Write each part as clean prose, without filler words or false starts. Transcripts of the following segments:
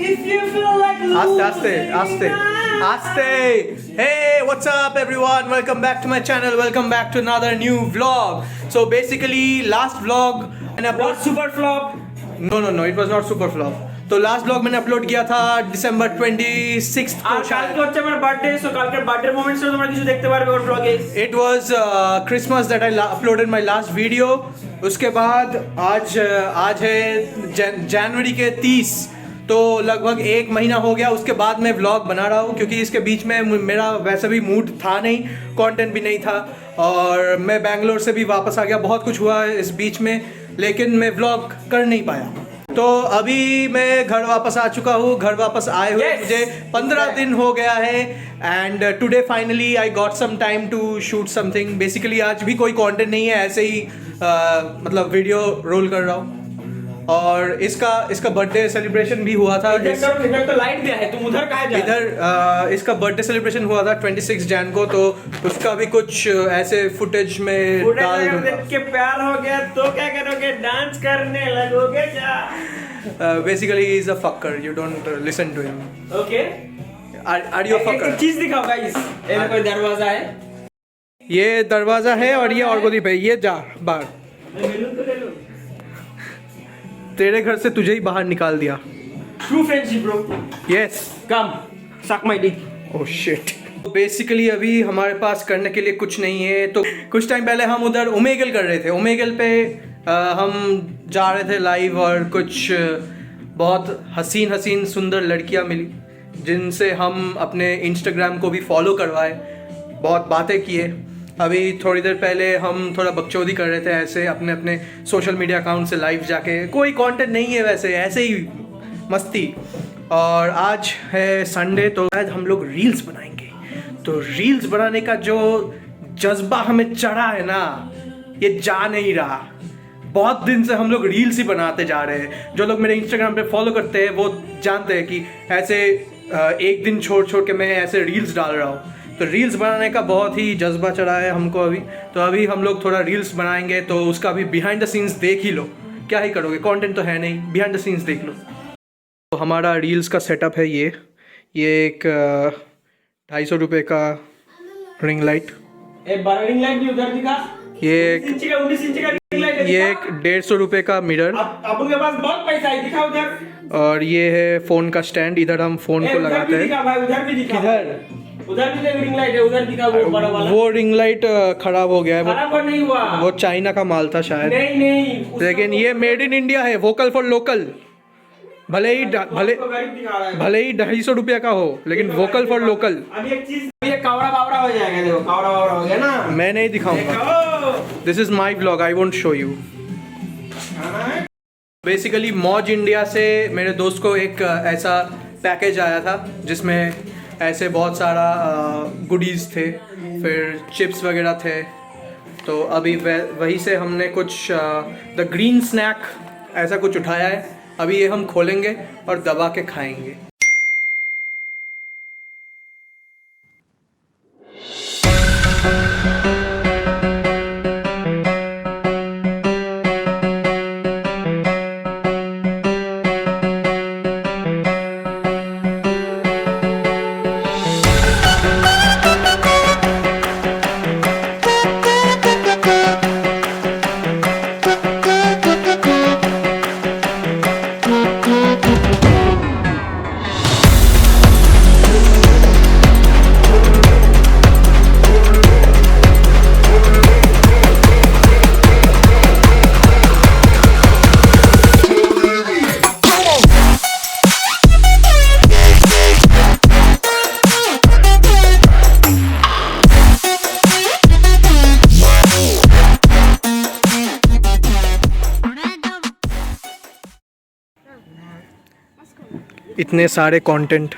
If you feel like Aste. Hey, what's up everyone? Welcome back to my channel. Welcome back to another new vlog. So basically, last vlog मैंने upload super flop? No, it was not super flop. तो last blog मैंने upload किया था December 26 को কালকে হচ্ছে আমার birthday, so কালকের বার্থডে মোমেন্টস তোমরা কিছু দেখতে পারবে ওর ব্লগে। It was Christmas that I uploaded my last video. उसके बाद आज है जनवरी के 30, तो लगभग 1 महीना हो गया। उसके बाद मैं व्लॉग बना रहा हूँ क्योंकि इसके बीच में मेरा वैसे भी मूड था नहीं, कंटेंट भी नहीं था और मैं बैंगलोर से भी वापस आ गया। बहुत कुछ हुआ इस बीच में, लेकिन मैं व्लॉग कर नहीं पाया। तो अभी मैं घर वापस आ चुका हूँ। घर वापस आए हुए मुझे 15 दिन हो गया है and today finally I got some time to shoot something. Basically आज भी कोई कंटेंट नहीं है, ऐसे ही मतलब वीडियो रोल कर रहा हूँ। और इसका बर्थडे सेलिब्रेशन भी हुआ था। इधर तो लाइट दिया है, तुम उधर कहाँ जा रहे हो? इधर इसका बर्थडे सेलिब्रेशन हुआ था 26 जैन को, तो उसका भी कुछ ऐसे फुटेज में डाल दूंगा। देख के प्यार हो गया तो क्या करोगे? डांस करने लगोगे क्या? Basically he is a fucker, you don't listen to him. Okay, are you a fucker? एक चीज दिखाओ गाइस, ये कोई दरवाजा है, ये दरवाजा है और ये ऑर्गोदीप है। ये जा बाहर, तेरे घर से तुझे ही बाहर निकाल दिया। True friendship bro. यस, कम सक my Dick. Oh shit. Basically अभी हमारे पास करने के लिए कुछ नहीं है, तो कुछ टाइम पहले हम उधर ओमेगल कर रहे थे। ओमेगल पे हम जा रहे थे लाइव और कुछ बहुत हसीन सुंदर लड़कियां मिली जिनसे हम अपने इंस्टाग्राम को भी फॉलो करवाए, बहुत बातें किए। अभी थोड़ी देर पहले हम थोड़ा बकचोदी कर रहे थे ऐसे अपने सोशल मीडिया अकाउंट से लाइव जाके। कोई कंटेंट नहीं है वैसे, ऐसे ही मस्ती। और आज है संडे, तो आज हम लोग रील्स बनाएंगे। तो रील्स बनाने का जो जज्बा हमें चढ़ा है ना, ये जा नहीं रहा। बहुत दिन से हम लोग रील्स ही बनाते जा रहे हैं। जो लोग मेरे इंस्टाग्राम पे फॉलो करते हैं वो जानते हैं कि ऐसे एक दिन छोड़ के मैं ऐसे रील्स डाल रहा हूँ। तो रील्स बनाने का बहुत ही जज्बा चढ़ा है हमको अभी। तो अभी हम लोग थोड़ा रील्स बनाएंगे, तो उसका भी बिहाइंड द सीन्स देख ही लो। क्या ही करोगे, कंटेंट तो है नहीं, बिहाइंड द सीन्स देख लो। तो हमारा रील्स का सेटअप है ये एक 250 रुपये का रिंग लाइट, बड़ा रिंग लाइट भी उधर दिखा। ये एक 19 इंच का रिंग लाइट है। ये एक 150 रुपये का मिरर। अपन के पास बहुत पैसा है, दिखा उधर। और ये है फ़ोन का स्टैंड, इधर हम फ़ोन को लगाते हैं। उधर भी दिखा, उधर भी रिंग लाइट है, उधर दिखा वो बड़ा वाला। वो रिंग लाइट खराब हो गया है, खराब नहीं हुआ, वो चाइना का माल था शायद। नहीं लेकिन ये मेड इन इंडिया है, वोकल फॉर लोकल। भले ही 250 रुपया का हो, लेकिन वोकल फॉर लोकल। अभी एक चीज, ये कावड़ा बावड़ा हो जाएगा। देखो कावड़ा बावड़ा हो गया ना, मैं नहीं दिखाऊंगा। This is my vlog, I won't show you. Basically मौज इंडिया से मेरे दोस्त को एक ऐसा पैकेज आया था जिसमें ऐसे बहुत सारा गुडीज़ थे, फिर चिप्स वगैरह थे। तो अभी वहीं से हमने कुछ द ग्रीन स्नैक ऐसा कुछ उठाया है। अभी ये हम खोलेंगे और दबा के खाएंगे। इतने सारे कंटेंट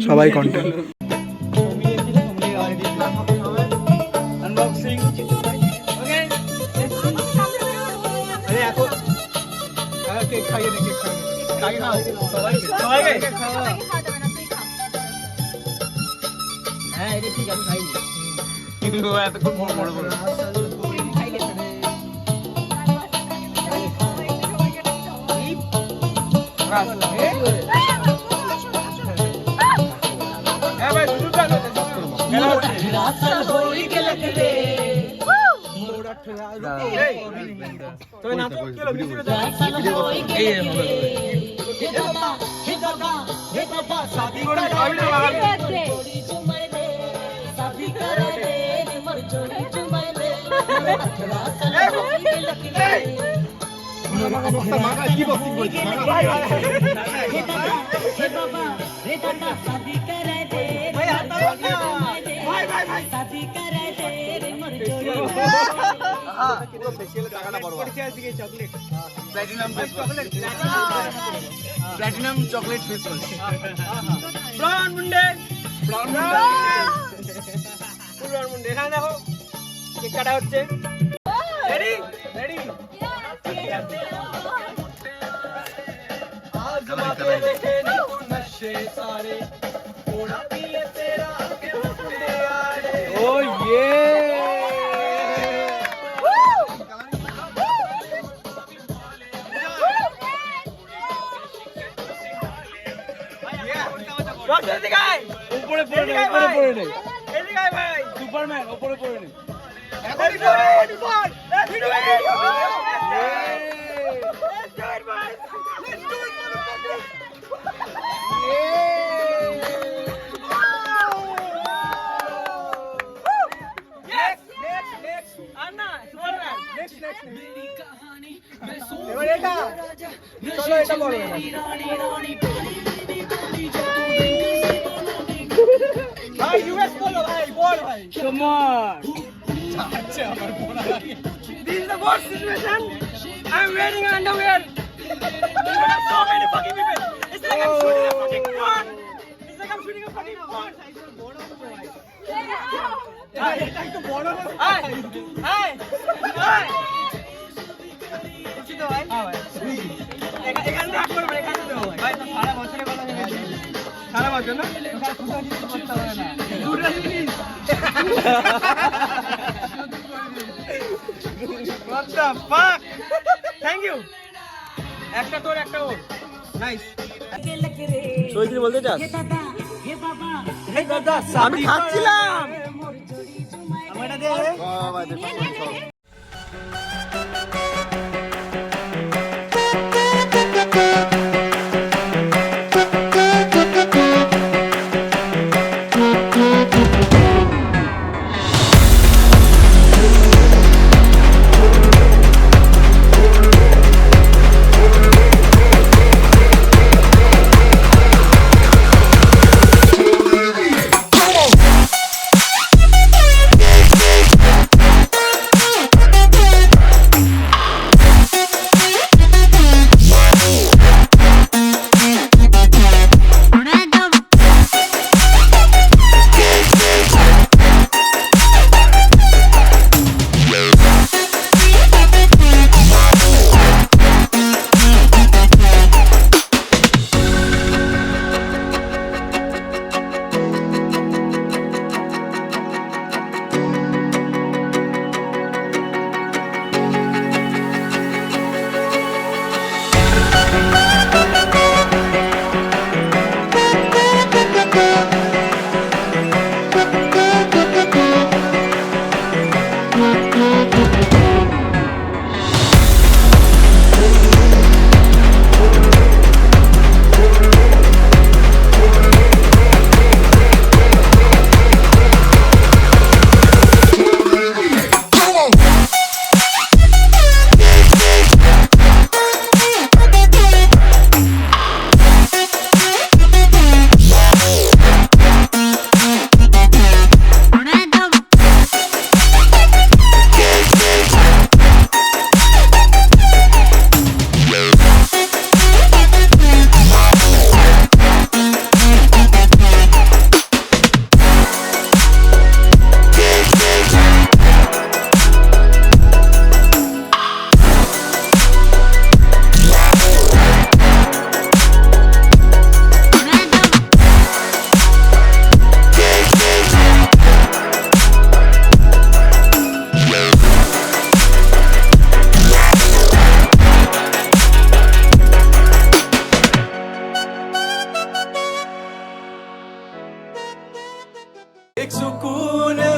সবাই content. Platinum chocolate festival brown মুন্ডে ব্রাউন মুন্ডে এখানে দেখো কেক কাটা হচ্ছে রেডি রেডি आज बातें देखे नीतू नशे सारे थोड़ा पिए तेरा आगे मुंडे आड़े ओ ये রসে দিগাই উপরে পড়ে নে উপরে পড়ে নে এদিকে ভাই সুপারম্যান উপরে পড়ে নে এখনই পড়ে ডিফার ভিডিও भाई यूएस बोलो भाई बोल भाई come on this is the worst situation I'm wearing underwear there are so many fucking people it's like I'm shooting a fucking porn it's like I'm shooting a fucking porn hey এটাই তো বড় না hey hey hey কিছু তো ভাই হ্যাঁ ভাই এখানে রাখ করবে এখানে তো ভাই তো সারা বছরের কথা ভেবেছি সারা বছর না ওখানে খুব কিছু করতে হবে না দুটো জিনিস what the fuck thank you একটা তোর একটা ওর নাইস তুই কি বলতে চাস হে দাদা আমি খাচ্ছিলাম আমারটা দে বাবা দে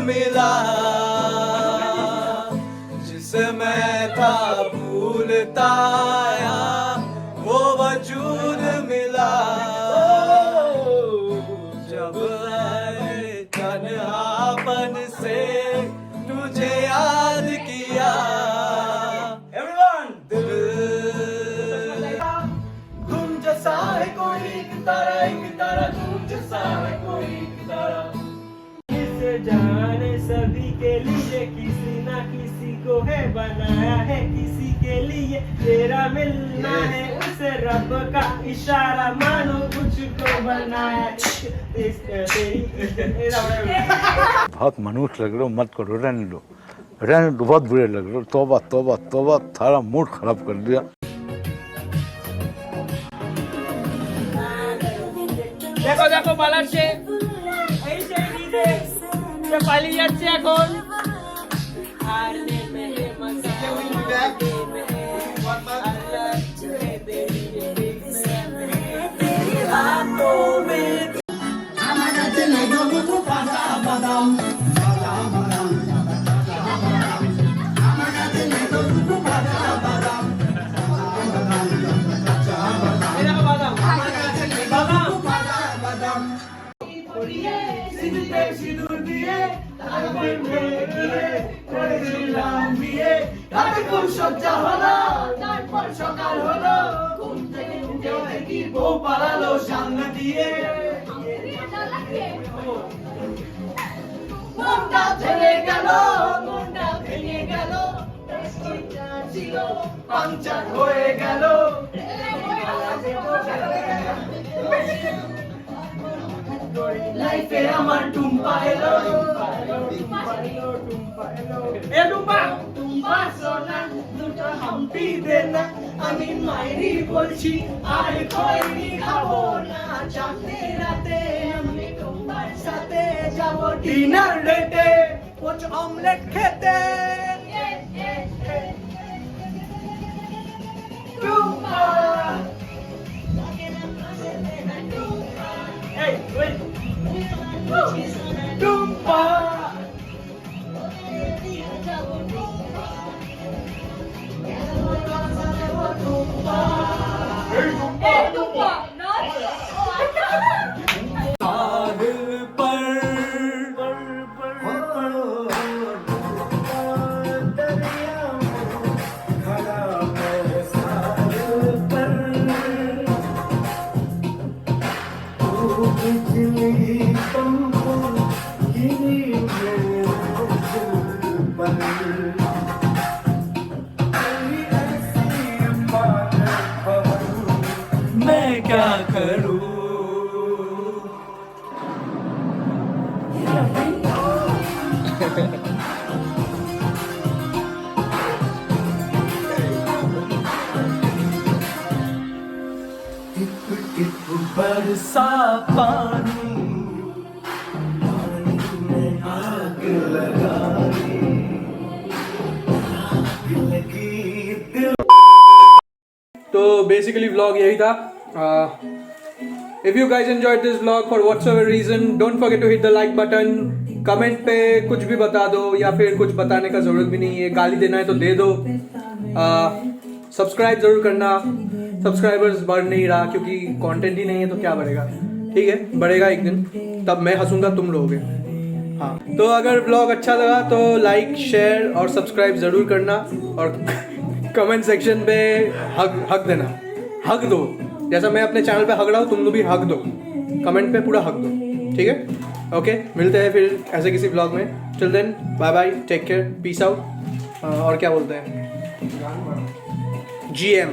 मिला जिसे मैं था भूलता आया, वो वजूद मिला जब आए तन्हापन से तुझे याद किया। एवरीवन तुम जैसा है कोई एक तारा तुम जैसा है कोई एक तारा। किसे जाने सभी के लिए किसी ना किसी को है बनाया है, किसी के लिए तेरा मिलना है उसे रब का इशारा मानो कुछ को बनाया। बहुत मनुष्य लग रहे हो, मत करो, रहने दो, बहुत बुरे लग रहे हो। तौबा तौबा तौबा, सारा मूड खराब कर दिया। দেখো দেখো পালাচ্ছে, এই সেই নিজে সে পালিয়ে যাচ্ছে এখন। আর নেমে মস্তে উইন্ডা तेरी हाथों में हमारा दिल को बादाम बादाम हमारा दिल को बादाम बादाम मेरा बादाम हमारा दिल बादाम সিঁদুরে সিঁদুর দিয়ে তারপর গিয়ে করেছিলাম বিয়ে, তারপর সজ্জা হলো, তারপর সকাল হলো, ঘুম থেকে উঠে দেখি বউ পালালো সামনে দিয়ে। মনটা ভেঙে গেল, মনটা ভেঙে গেল, ছিল পাংচার হয়ে গেল। লাইফে আমার টুম্পা এলো, এ টুম্পা টুম্পা সোনা দুটো হাম্পি দে না, আমি মাইরি বলছি আর খৈনি খাবো না। চাঁদে রাতে আমি টুম্পার সাথে যাব ডিনার ডেটে, পোচ অমলেট খেতে। Tumpa Hey, wait. Tumpa. Hey, Tumpa. मैं क्या करूं? बरसा पानी में आग लगाई, तो बेसिकली व्लॉग यही था। If you guys enjoyed this vlog for whatsoever reason, don't forget to hit the like button. Comment पे कुछ भी बता दो, या फिर कुछ बताने का जरूरत भी नहीं है, गाली देना है तो दे दो। सब्सक्राइब जरूर करना, सब्सक्राइबर्स बढ़ नहीं रहा क्योंकि कंटेंट ही नहीं है, तो क्या बढ़ेगा। ठीक है, बढ़ेगा एक दिन, तब मैं हंसूंगा, तुम लोगे। हाँ, तो अगर व्लॉग अच्छा लगा तो लाइक शेयर और सब्सक्राइब जरूर करना, और कमेंट सेक्शन पे हक देना, हक दो, जैसा मैं अपने चैनल पे हक रहा हूँ, तुम लोग भी हक दो, कमेंट पे पूरा हक दो। ठीक है, ओके, मिलते हैं फिर ऐसे किसी व्लॉग में। Till then bye bye, take care, peace out. और क्या बोलते हैं, GM।